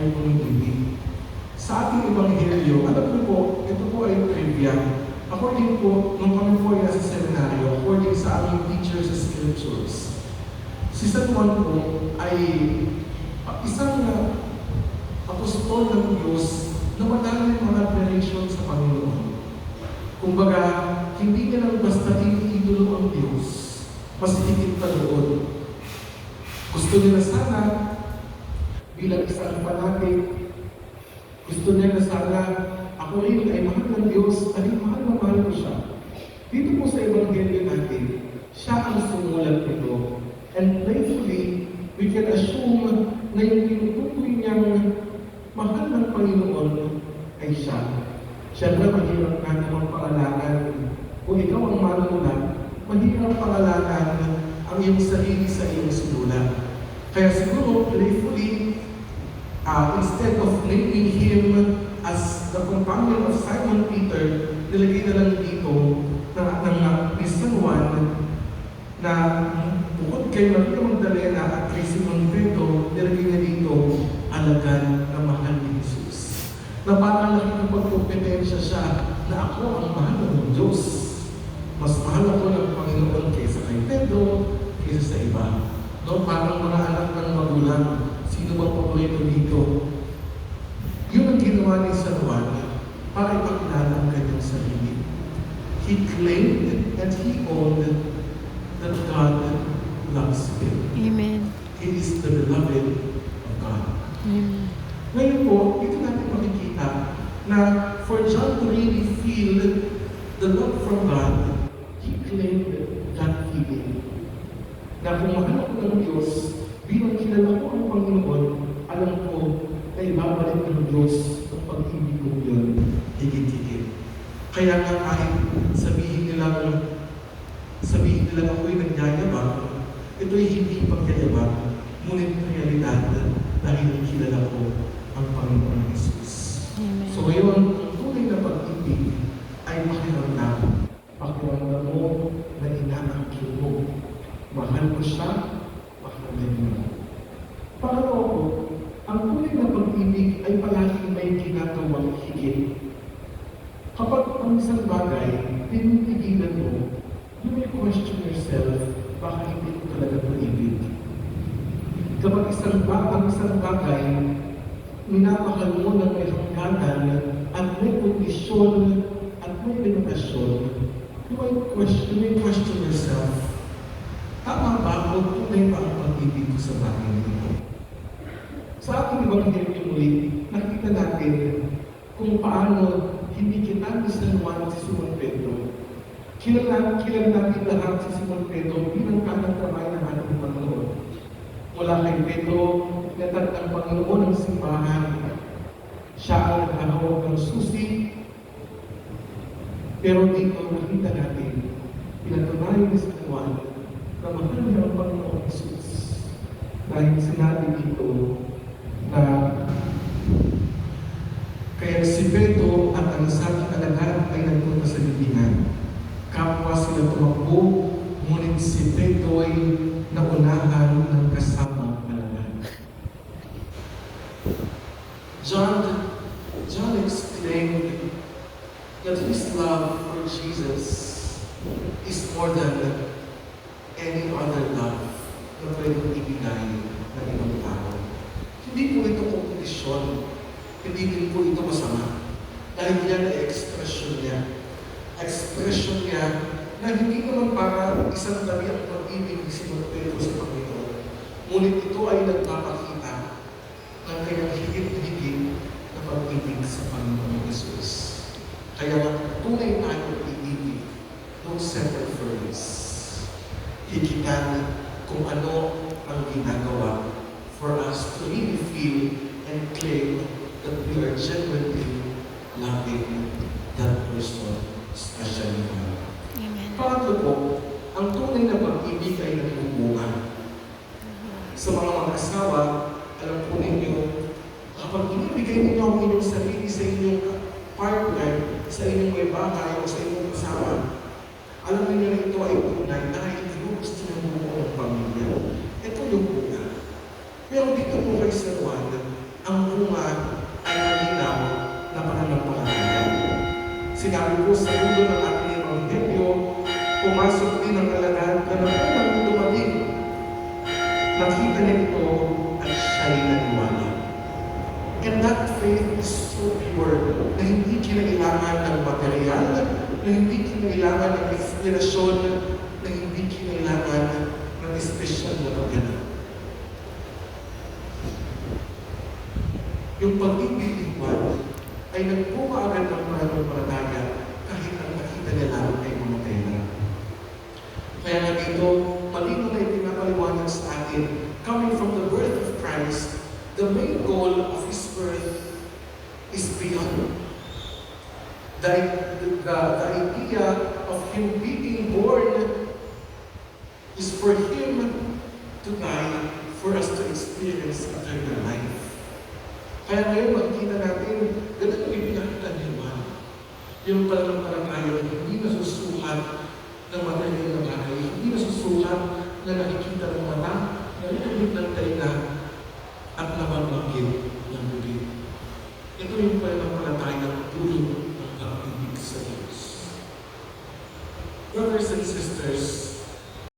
ay pumibig. Sa ating ebanghelyo, alam niyo po, ito po ay trivia. According po, nung kami po ay nasa seminaryo, according sa aming teacher sa scriptures, si San Juan po ay isang apostol ng Diyos na madami mga admiration sa Panginoon. Kumbaga, hindi niya lang basta iniidolo ang Diyos, mas higit pa doon. Gusto niya na sana, bilang isang fanatic, gusto niya na sana, ako rin ay mahal ng Diyos, dahil mahal na mahal ko siya. Dito po sa Ebanghelyo natin, siya ang sumulat nito. And playfully, we can assume na yung tinutukoy niyang mahal ng Panginoon ay siya. Siyempre, mahirap nga namang pangalanan. Kung ikaw ang manunulat, mahirap pangalanan ang iyong sarili sa iyong sinulat. Kaya siguro, playfully, instead of naming him as the companion of Simon Peter, nilagay na lang dito ng San Juan na bukod kay Maria Magdalena at kay Simon Pedro, nilagay na dito alagad na mahal ni Jesus. Na parang laking pagkompetensya siya na ako ang mahal ng Diyos. Mas mahal ako ng Panginoon kaysa kay Pedro, kaysa sa iba. No, parang mga anak ng magulang. Sino bang paborito dito? Yun ang ginawa ni San Juan para ipakilala ang kanyang sarili. He claimed and he owned that God loves him. Amen. He is the beloved of God. Amen. Ngayon po, dito natin makikita na for John to really feel the love from God, he claimed that feeling. Na kung mahal ako ng Diyos, bilang kilala ko ang Panginoon, alam ko na ibabalik ng Diyos ang pag-ibig ko yun, higit-higit. Kaya nga kahit sabihin nilang ako'y nagyayabang, ito'y hindi pagyayabang, ngunit realidad dahil kilala ko ang Panginoon Jesus. Amen. So ngayon, ang tunay na pag-ibig ay pakiramdam. Pakiramdam mo na inaangkin mo. Mahal ko siya, mahal mo. Pangalawa po, ang tunay na pag-ibig ay palaging may ginagawang higit. Kapag ang isang bagay, tinitigilan mo, you may question yourself, baka hindi ko talaga pag-ibig. Kapag ang isang bagay, minamahal mo ng may hangganan at may kondisyon at may limitasyon, you may question yourself, tama ba o tunay ba ang pag-ibig ko sa bagay nito? Sa ating ebanghelyo muli, nakita natin kung paano hindi kita ni San Juan si Simon Pedro. Kilala natin lahat si Simon Pedro bilang kanang kamay ng ating Panginoon. Mula kay Pedro, tinatag ang Panginoon ng simbahan. Siya ang naghahawak ng susi. Pero dito nakita natin, pinatunayan ni San Juan na mahal niya ang Panginoon Jesus. Dahil sinabi dito na kaya si Pedro at ang isang alagad ay nagpunta sa libingan. Kapwa sila tumakbo, ngunit si Pedro ay naunahan ng kasamang alagad. John exclaimed that his love for Jesus is more than any other love na pwedeng ibigay ng ibang tao. Hindi po ito kompetisyon. Hindi din po ito masama. Dahil yan ay expression niya. Expression niya na hindi naman para isang tabi ang pag-ibig ni Simon Pedro sa Panginoon. Ngunit ito ay nagpapakita ng kanyang higit-higit na pag-ibig sa Panginoon Jesus. Kaya tunay tayo pag-ibig, don't settle for this. Higitan kung ano ang ginagawa for us to really feel and claim that we are genuinely loving that person, especially God. Amen. Pangatlo po, ang tunay na pag-ibig ay nagbubunga. Sa mga mag-asawa, alam po ninyo, kapag inibigay ninyo ang inyong sarili sa inyong partner, sa inyong may bahay o sa inyong kasama, alam niyo na ito ay tunay dahil gusto niyo buo ang pamilya. Ito yung bunga. Pero dito po kay Sir Juan, ang bunga ay malinaw na pananampalataya. Sinabi po sa mundo ng ating Ebanghelyo, pumasok din ang alagad na unang dumating. Nakita niya ito at siya'y naniwala. And that faith is so pure na hindi kinailangan ng material, na hindi kinailangan ng inspirasyon, na hindi kinailangan ng espesyal na pagganap. Yung pagtititiwan ay nagpunga agad ng pananampalataya kahit ang nakita nila ay mamatay na. Kaya nga dito, malino na ipinapaliwanag sa atin, coming from the birth of Christ, the main goal of His birth is beyond. The idea of Him being born is for Him to die for us to experience eternal life. Kaya ngayon makikita natin, ganun yung ipinakita ni Juan. Yung pananampalataya hindi nasusukat ng material na bagay, hindi nasusukat na nakikita ng mata,